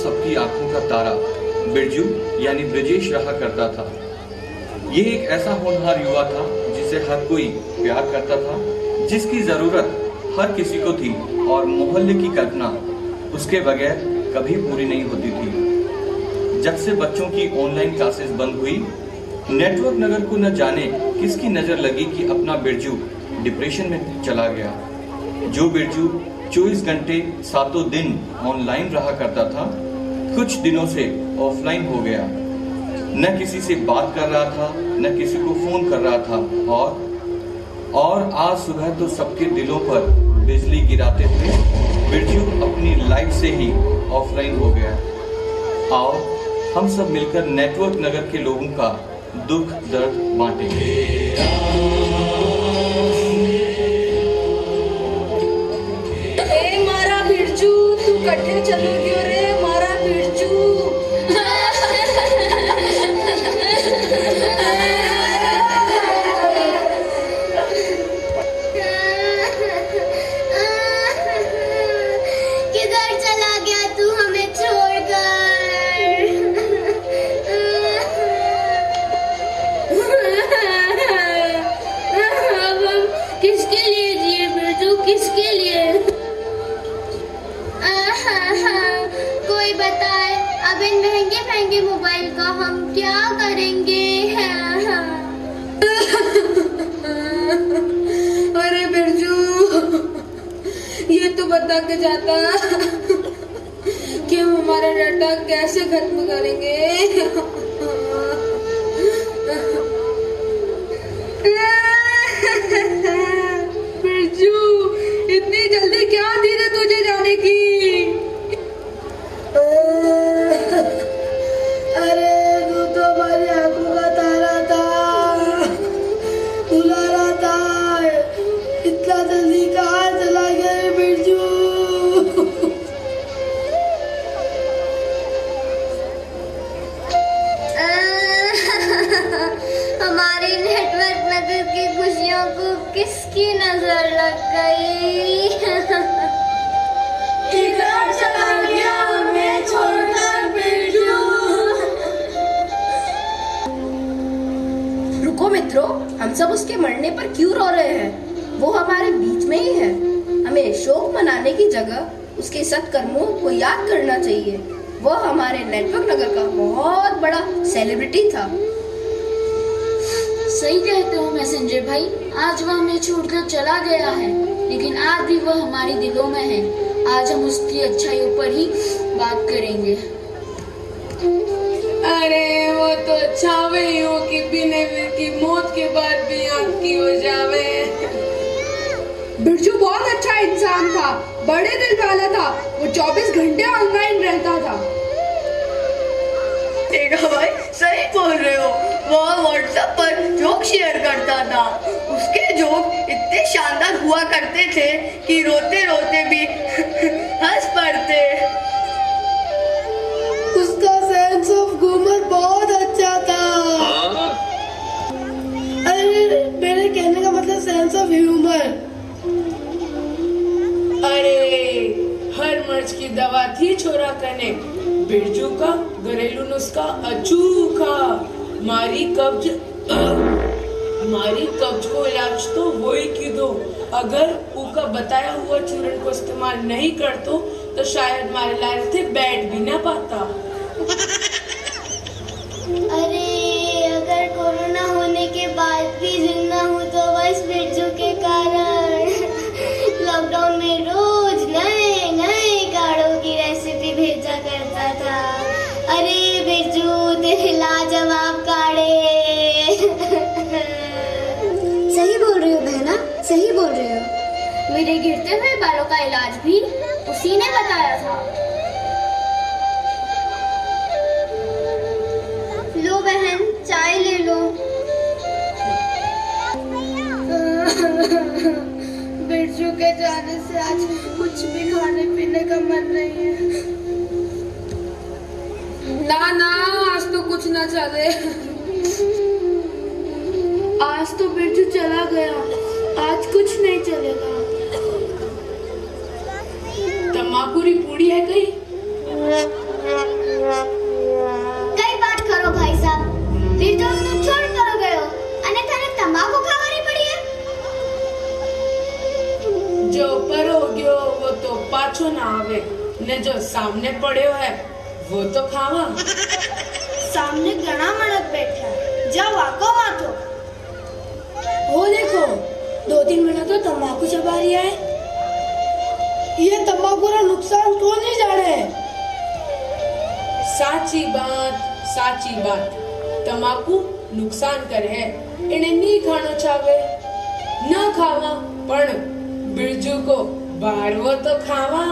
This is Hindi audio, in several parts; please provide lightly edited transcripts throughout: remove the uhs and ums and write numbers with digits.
सबकी आंखों का तारा बिरजू यानी ब्रजेश रहा करता था। ये एक ऐसा होनहार युवा था जिसे हर कोई प्यार करता था, जिसकी जरूरत हर किसी को थी और मोहल्ले की कल्पना उसके बगैर कभी पूरी नहीं होती थी। जब से बच्चों की ऑनलाइन क्लासेस बंद हुई, नेटवर्क नगर को न जाने किसकी नजर लगी कि अपना बिरजू डिप्रेशन में चला गया। जो बिरजू 24 घंटे सातों दिन ऑनलाइन रहा करता था, कुछ दिनों से ऑफलाइन हो गया। न किसी से बात कर रहा था, न किसी को फोन कर रहा था और आज सुबह तो सबके दिलों पर बिजली गिराते हुए बिरजू अपनी लाइफ से ही ऑफलाइन हो गया। आओ हम सब मिलकर नेटवर्क नगर के लोगों का दुख दर्द बांटेंगे। मारा बिरजू, तू कट्ठे चलो क्यों रे? मारा बिरजू। किधर चला गया तू हमें छोड़कर? अब हम किसके लिए जिए बिरजू, किसके लिए? कोई बताए, अब इन महंगे महंगे मोबाइल का हम क्या करेंगे? अरे बिरजू, ये तो बता के जाता कि हम हमारा डाटा कैसे खत्म करेंगे। बिरजू, इतनी जल्दी क्या धीरे तुझे जाने की? अरे तू तो हमारी आंखों का तारा था, दुलारा था, इतना जल्दी कहाँ चला गया रे बिरजू? हमारी नेटवर्क नगर की खुशियों को किसकी नजर लग गई? किधर चला गया हमें छोड़कर बिरजू? रुको मित्रों, हम सब उसके मरने पर क्यों रो रहे हैं? वो हमारे बीच में ही है। हमें शोक मनाने की जगह उसके सत्कर्मों को याद करना चाहिए। वो हमारे नेटवर्क नगर का बहुत बड़ा सेलिब्रिटी था। सही कहते हो मैसेंजर भाई, आज वह हमें छोड़कर चला गया है, लेकिन आज भी वह हमारे दिलों में है। आज हम उसकी अच्छाइयों पर ही बात करेंगे। अरे वो तो छावे ही हो कि बिना की मौत के बाद भी आपकी हो जावे। बिरजू बहुत अच्छा इंसान था, बड़े दिल वाला था। वो 24 घंटे ऑनलाइन रहता था। देखा भाई, सही बोल रहे हो। वो व्हाट्सएप पर जोक शेयर करता था। उसके जोक इतने शानदार हुआ करते थे कि रोते रोते भी हंस पड़ते। उसका सेंस ऑफ ह्यूमर बहुत अच्छा था। अरे मेरे कहने का मतलब सेंस ऑफ ह्यूमर। अरे हर मर्ज की दवा थी छोरा कने, बिरजू का घरेलू नुस्खा अचूका। मारी कब्ज को इलाज तो वो ही की दो। अगर उनका बताया हुआ चूर्ण को इस्तेमाल नहीं कर तो शायद मारे लायक थे बैठ भी ना पाता। अरे अगर कोरोना होने के बाद भी जिंदा हूँ तो बस बिरजू के कारण। लॉकडाउन में रोज नए नए काढ़ों की रेसिपी भेजा करता था। अरे बिरजू तेरे लाजवाब काढ़े। सही बोल रही हो बहना, सही बोल रही हो। मेरे गिरते हुए बालों का इलाज भी उसी ने बताया था। लो बहन, चाय ले लो। बिरजू के जाने से आज कुछ भी खाने पीने का मन नहीं है। ना आज तो कुछ ना चले। आज तो बिरजू चला गया, आज कुछ नहीं चलेगा। तम्बाकू पूरी है कहीं? जो सामने पड़े है वो तो खावा। सामने घना मणक बैठा है, जा वाको माथो। वो देखो 2-3 मिनट तो तंबाकू चबा रिया है। ये तंबाकू का नुकसान कौन नहीं जाने। साची बात तंबाकू नुकसान करे है, इन्हें नहीं खाना चाहे न खावा, पण बिरजू को बारवो तो खावा।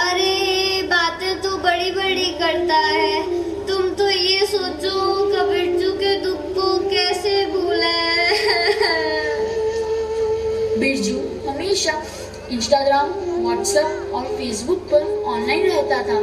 अरे बातें तो बड़ी बड़ी करता है, तुम तो ये सोचो बिरजू के दुख को कैसे भूले। बिरजू हमेशा इंस्टाग्राम, व्हाट्सएप और फेसबुक पर ऑनलाइन रहता था।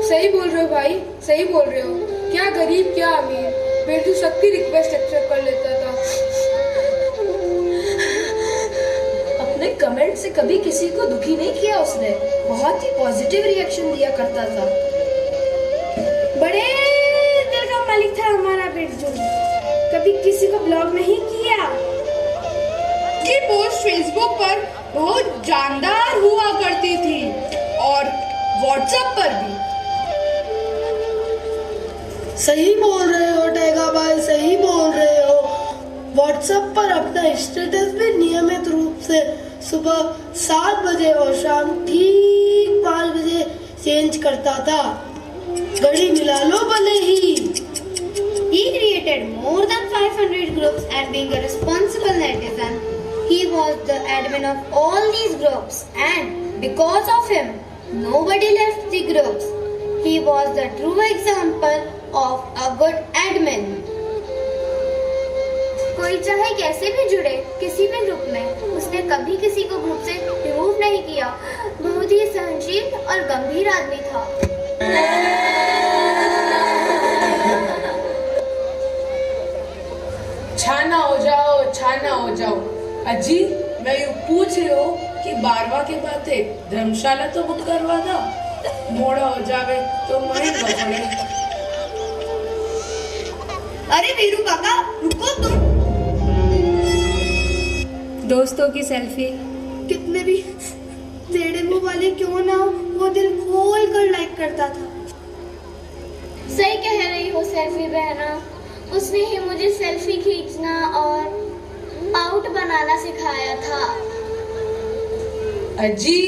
सही बोल रहे हो भाई, सही बोल रहे हो। क्या गरीब क्या अमीर, बिरजू सबकी रिक्वेस्ट एक्सेप्ट कर लेता था। अपने कमेंट से कभी किसी को दुखी नहीं किया उसने, बहुत ही पॉजिटिव रिएक्शन दिया करता था। बड़े दिल का मालिक था हमारा बिरजू, कभी किसी को ब्लॉक नहीं किया। की पोस्ट फेसबुक पर बहुत जानदार हुआ करती थी और व्हाट्सएप पर भी। सही बोल रहे हो टेगा भाई, सही बोल रहे हो। व्हाट्सएप पर अपना स्टेटस भी नियमित रूप से सुबह 7 बजे और शाम ठीक 5 बजे चेंज करता था। घड़ी मिला लो भले ही। He created more than 500 groups and being a responsible netizen, he was the admin of all these groups and because of him, nobody left the groups. He was the true example of a good admin. कोई चाहे कैसे भी जुड़े किसी भी ग्रुप में, उसने कभी किसी को ग्रुप से रिमूव नहीं किया। बहुत ही सहनशील और गंभीर आदमी था। छाना हो जाओ। अजी मैं यूँ पूछ रही हो कि 12वां के बातें धर्मशाला तो बुक करवा दो, मोड़ा हो जावे तो महंगा पड़े। अरे वीरू काका रुको तुम। दोस्तों की सेल्फी कितने भी टेढ़े मुंह वाले क्यों ना हो, वो दिल खोल कर लाइक करता था। सही कह रही हो सेल्फी बहना, उसने ही मुझे सेल्फी खींचना और आउट बनाना सिखाया था। अजी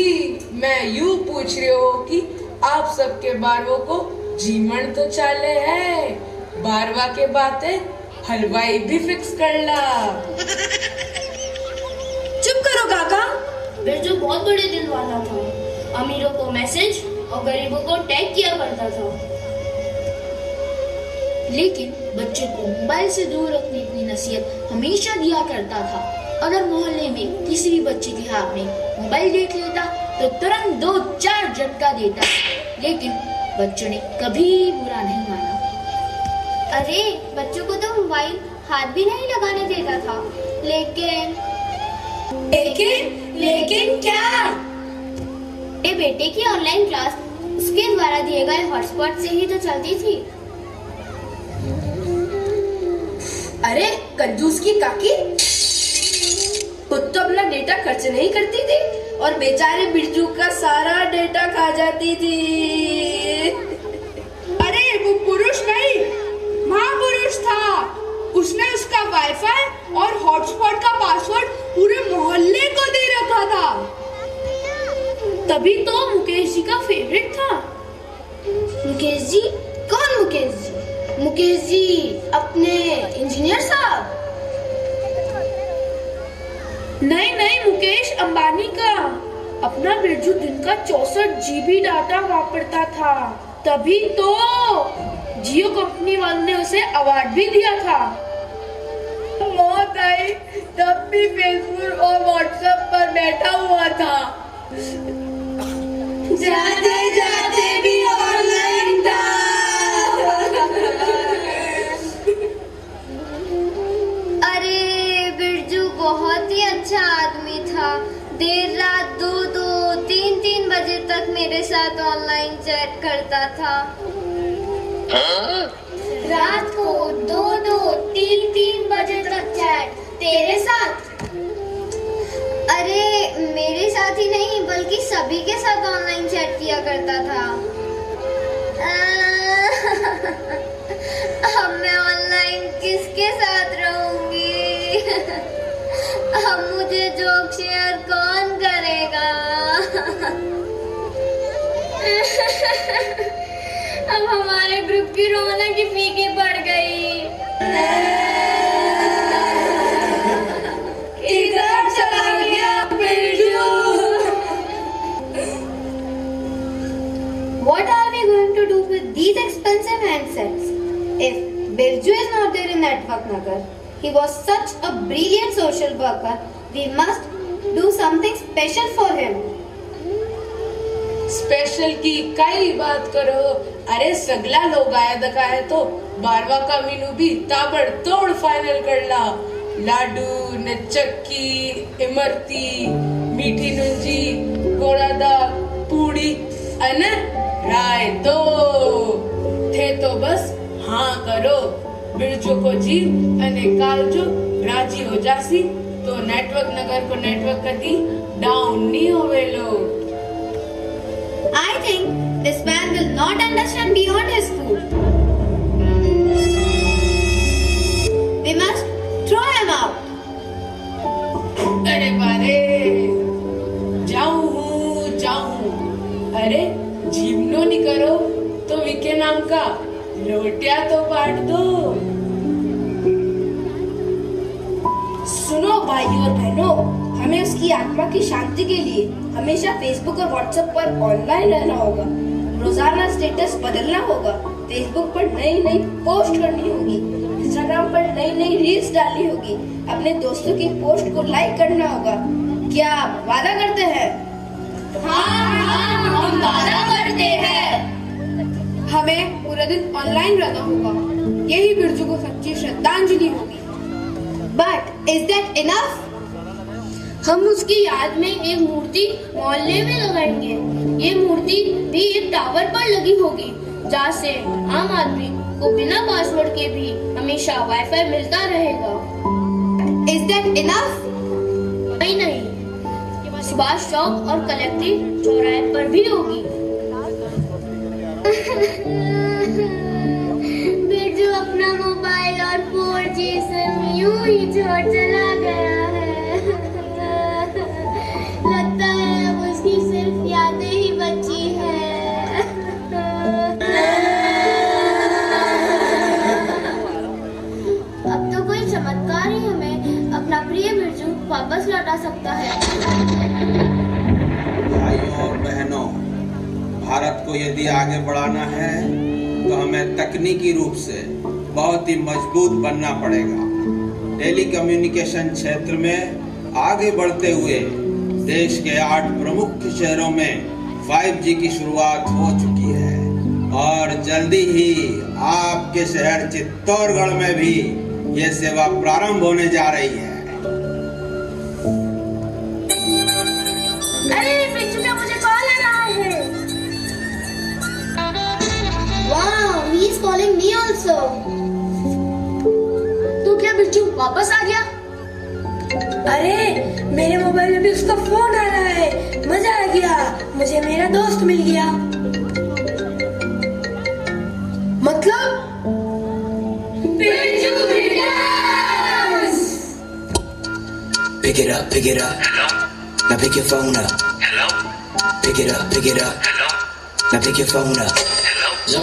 मैं यूँ पूछ रही हो कि आप सबके 12वों को जीवन तो चाले है, 12वां के बातें हलवाई भी फिक्स कर ला। चुप करो काका। बिरजू बहुत बड़े दिल वाला था, अमीरों को मैसेज और गरीबों को टैग किया करता था। लेकिन बच्चे को मोबाइल से दूर रखने की नसीहत हमेशा दिया करता था। अगर मोहल्ले में किसी भी बच्चे के हाथ में मोबाइल देख लेता तो तुरंत 2-4 झटका देता, लेकिन बच्चों ने कभी बुरा नहीं माना। अरे बच्चों को तो मोबाइल हाथ भी नहीं लगाने देता था। लेकिन क्या? ये बेटे की ऑनलाइन क्लास उसके द्वारा दिए गए हॉटस्पॉट से ही तो चलती थी। अरे कंजूस की काकी, खुद तो अपना डेटा खर्च नहीं करती थी और बेचारे बिरजू का सारा डेटा खा जाती थी। अरे वो पुरुष नहीं, महापुरुष था। उसने उसका वाईफाई और हॉटस्पॉट का पासवर्ड पूरे मोहल्ले को दे रखा था। तभी तो मुकेश जी का फेवरेट था। मुकेश जी? कौन मुकेश जी? मुकेश जी अपने इंजीनियर साहब? नहीं, मुकेश अंबानी का। अपना बिरजू दिन का 64 GB डाटा वापरता था, तभी तो जियो कंपनी वालों ने उसे अवार्ड भी दिया था। मौत आई तब भी फेसबुक और व्हाट्सएप पर बैठा हुआ था। जाते भी ऑनलाइन था। अरे बिरजू बहुत ही अच्छा आदमी था। देर रात 2-2, 3-3 बजे तक मेरे साथ ऑनलाइन चैट करता था। रात को 2-2, 3-3 बजे तक चैट तेरे साथ? अरे मेरे साथ ही नहीं बल्कि सभी के साथ ऑनलाइन चैट किया करता था। अब मैं ऑनलाइन किसके साथ रहूंगी? अब मुझे जोक शेयर कौन करेगा? अब हमारे ग्रुप की रौनक ही फीकी पड़ गई। इधर चला गया Birju. What are we going to do with these expensive handsets? If Birju is not there in Network Nagar, he was such a brilliant social worker, we must do something special for him. Special की काही बात करो। अरे सगळा लोक आया दखाय तो 12वा का मेनू भी ताबडतोड फायनल करला। लाडू ने चक्की, इमरती, मीठी नुंजी, गोरादा, पूड़ी अने रायतो थे तो बस हाँ करो। बिरजू को जी अने कालजो राजी हो जासी तो नेटवर्क नगर को नेटवर्क कदी डाउन नहीं होवेलो। I think this man will not understand beyond his school. We must throw him out. अरे बारे जाऊं। अरे जीवनो नहीं करो तो विके नाम का लोटिया तो बांट दो। सुनो भाइयों और बहनों, हमें उसकी आत्मा की शांति के लिए हमेशा फेसबुक और व्हाट्सएप पर ऑनलाइन रहना होगा। रोजाना स्टेटस बदलना होगा, फेसबुक पर नई पोस्ट करनी होगी, इंस्टाग्राम पर नई रील्स डालनी होगी, अपने दोस्तों की पोस्ट को लाइक करना होगा। क्या आप वादा करते हैं? हाँ, हम वादा करते हैं। हमें पूरे दिन ऑनलाइन रहना होगा, यही बिरजू को सच्ची श्रद्धांजलि होगी। But is that enough? हम उसकी याद में एक मूर्ति मोहल्ले में लगाएंगे। ये मूर्ति भी एक टावर पर लगी होगी, जहाँ से आम आदमी को बिना पासवर्ड के भी हमेशा वाईफाई मिलता रहेगा। Is that enough? नहीं, सुभाष चौक और कलेक्ट्री चौराहे पर भी होगी। बिरजू अपना मोबाइल और 4G सिम यूं ही छोड़ चला गया है। लगता है अब उसकी सिर्फ यादें ही बची है। अब तो कोई चमत्कार ही हमें अपना प्रिय बिरजू वापस लौटा सकता है। भाइयों और बहनों, भारत को यदि आगे बढ़ाना है तो हमें तकनीकी रूप से बहुत ही मजबूत बनना पड़ेगा। टेलीकम्युनिकेशन क्षेत्र में आगे बढ़ते हुए देश के 8 प्रमुख शहरों में 5G की शुरुआत हो चुकी है और जल्दी ही आपके शहर चित्तौड़गढ़ में भी ये सेवा प्रारंभ होने जा रही है। अरे बिरजू का मुझे कॉल आ रहा है। Wow, he is calling me also. तो क्या बिरजू वापस आ गया? अरे मेरे मोबाइल में भी उसका फोन आ रहा है। मजा आ गया, मुझे मेरा दोस्त मिल गया। मतलब Birju Pick it up, pick it up. Hello. Now pick your phone up. Hello. Pick it up, pick it up. Hello. Now pick your phone up. Hello.